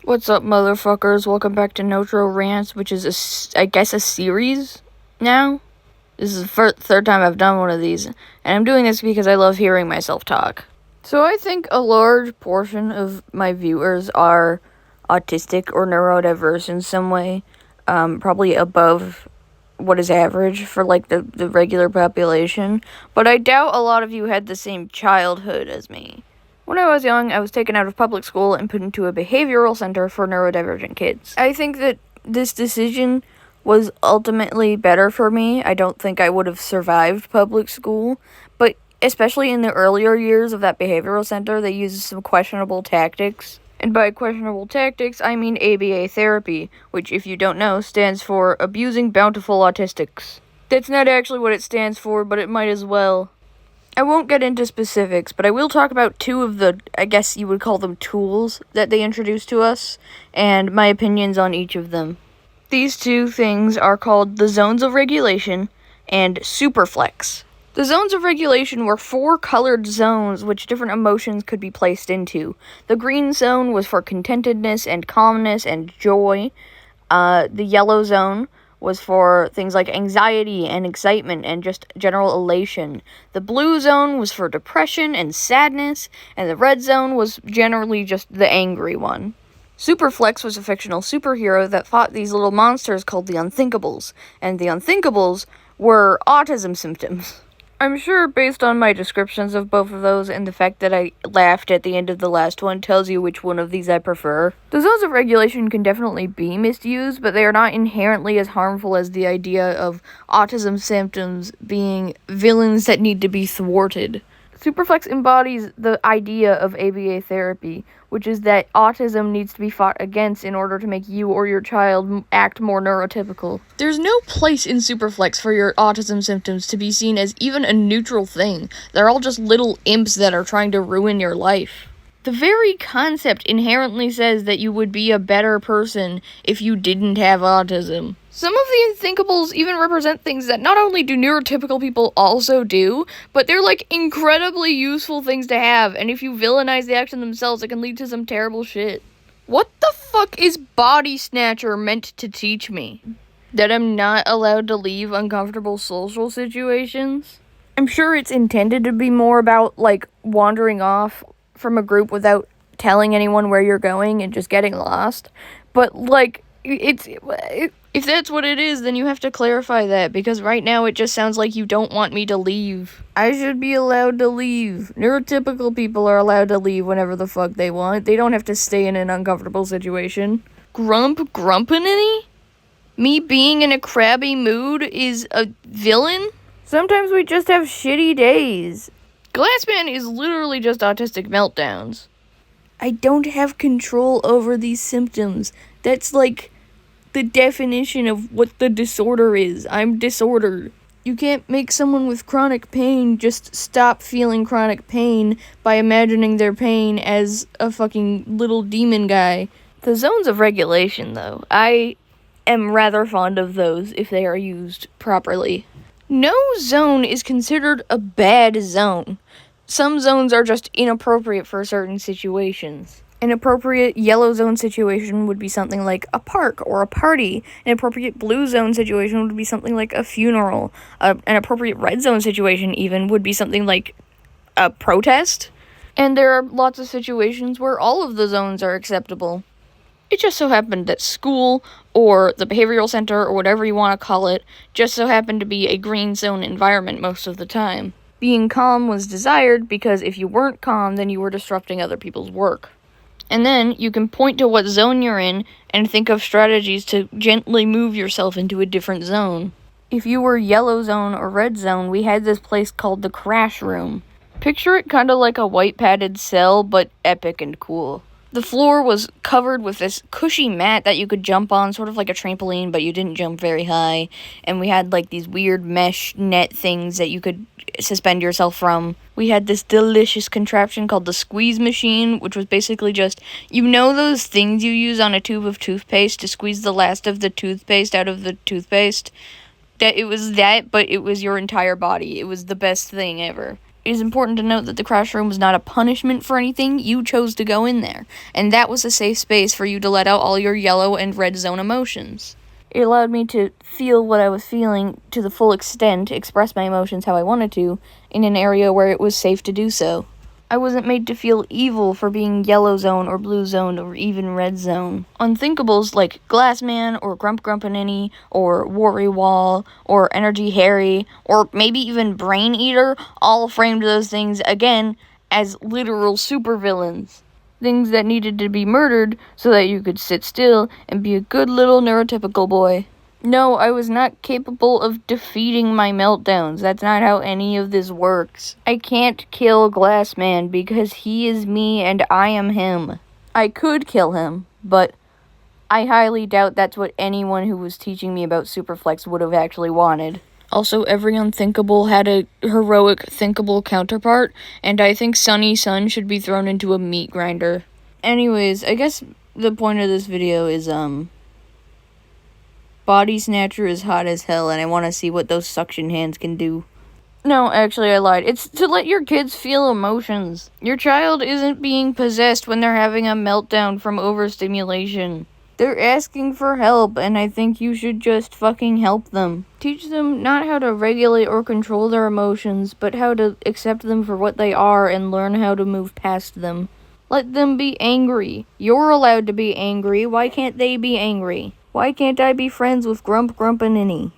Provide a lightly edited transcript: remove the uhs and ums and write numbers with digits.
What's up, motherfuckers? Welcome back to Notro Rants, which is, I guess, a series now. This is the third time I've done one of these, and I'm doing this because I love hearing myself talk. So I think a large portion of my viewers are autistic or neurodiverse in some way, probably above what is average for, like, the regular population, but I doubt a lot of you had the same childhood as me. When I was young, I was taken out of public school and put into a behavioral center for neurodivergent kids. I think that this decision was ultimately better for me. I don't think I would have survived public school, but especially in the earlier years of that behavioral center, they used some questionable tactics. And by questionable tactics, I mean ABA therapy, which, if you don't know, stands for Abusing Bountiful Autistics. That's not actually what it stands for, but it might as well. I won't get into specifics, but I will talk about two of the, I guess you would call them, tools that they introduced to us, and my opinions on each of them. These two things are called the zones of regulation and superflex. The zones of regulation were 4 colored zones which different emotions could be placed into. The green zone was for contentedness and calmness and joy. The yellow zone was for things like anxiety and excitement and just general elation. The blue zone was for depression and sadness, and the red zone was generally just the angry one. Superflex was a fictional superhero that fought these little monsters called the Unthinkables, and the Unthinkables were autism symptoms. I'm sure, based on my descriptions of both of those and the fact that I laughed at the end of the last one, tells you which one of these I prefer. The zones of regulation can definitely be misused, but they are not inherently as harmful as the idea of autism symptoms being villains that need to be thwarted. Superflex embodies the idea of ABA therapy, which is that autism needs to be fought against in order to make you or your child act more neurotypical. There's no place in Superflex for your autism symptoms to be seen as even a neutral thing. They're all just little imps that are trying to ruin your life. The very concept inherently says that you would be a better person if you didn't have autism. Some of the Unthinkables even represent things that not only do neurotypical people also do, but they're, like, incredibly useful things to have, and if you villainize the action themselves, it can lead to some terrible shit. What the fuck is Body Snatcher meant to teach me? That I'm not allowed to leave uncomfortable social situations? I'm sure it's intended to be more about, like, wandering off from a group without telling anyone where you're going and just getting lost, but, like, if that's what it is, then you have to clarify that, because right now it just sounds like you don't want me to leave. I should be allowed to leave. Neurotypical people are allowed to leave whenever the fuck they want. They don't have to stay in an uncomfortable situation. Grumpinity? Me being in a crabby mood is a villain? Sometimes we just have shitty days. Glassman is literally just autistic meltdowns. I don't have control over these symptoms. That's like the definition of what the disorder is. I'm disordered. You can't make someone with chronic pain just stop feeling chronic pain by imagining their pain as a fucking little demon guy. The zones of regulation, though, I am rather fond of those if they are used properly. No zone is considered a bad zone. Some zones are just inappropriate for certain situations. An appropriate yellow zone situation would be something like a park or a party. An appropriate blue zone situation would be something like a funeral. An appropriate red zone situation even would be something like a protest. And there are lots of situations where all of the zones are acceptable. It just so happened that school, or the behavioral center, or whatever you want to call it, just so happened to be a green zone environment most of the time. Being calm was desired because if you weren't calm, then you were disrupting other people's work. And then you can point to what zone you're in and think of strategies to gently move yourself into a different zone. If you were yellow zone or red zone, we had this place called the crash room. Picture it kind of like a white padded cell, but epic and cool. The floor was covered with this cushy mat that you could jump on, sort of like a trampoline, but you didn't jump very high. And we had, like, these weird mesh net things that you could suspend yourself from. We had this delicious contraption called the squeeze machine, which was basically just, you know those things you use on a tube of toothpaste to squeeze the last of the toothpaste out of the toothpaste? That it was that, but it was your entire body. It was the best thing ever. it is important to note that the crash room was not a punishment for anything. You chose to go in there, and that was a safe space for you to let out all your yellow and red zone emotions. It allowed me to feel what I was feeling to the full extent, express my emotions how I wanted to, in an area where it was safe to do so. I wasn't made to feel evil for being yellow zone or blue zone or even red zone. Unthinkables like Glassman or Grump Grumpaninny or Worry Wall or Energy Harry or maybe even Brain Eater all framed those things again as literal supervillains. Things that needed to be murdered so that you could sit still and be a good little neurotypical boy. No, I was not capable of defeating my meltdowns. That's not how any of this works. I can't kill Glassman because he is me and I am him. I could kill him, but I highly doubt that's what anyone who was teaching me about Superflex would have actually wanted. Also, every unthinkable had a heroic thinkable counterpart, and I think Sunny Sun should be thrown into a meat grinder. Anyways, I guess the point of this video is, Body Snatcher is hot as hell, and I want to see what those suction hands can do. No, actually, I lied. It's to let your kids feel emotions. Your child isn't being possessed when they're having a meltdown from overstimulation. They're asking for help, and I think you should just fucking help them. Teach them not how to regulate or control their emotions, but how to accept them for what they are and learn how to move past them. Let them be angry. You're allowed to be angry. Why can't they be angry? Why can't I be friends with Grump Grumpaninny?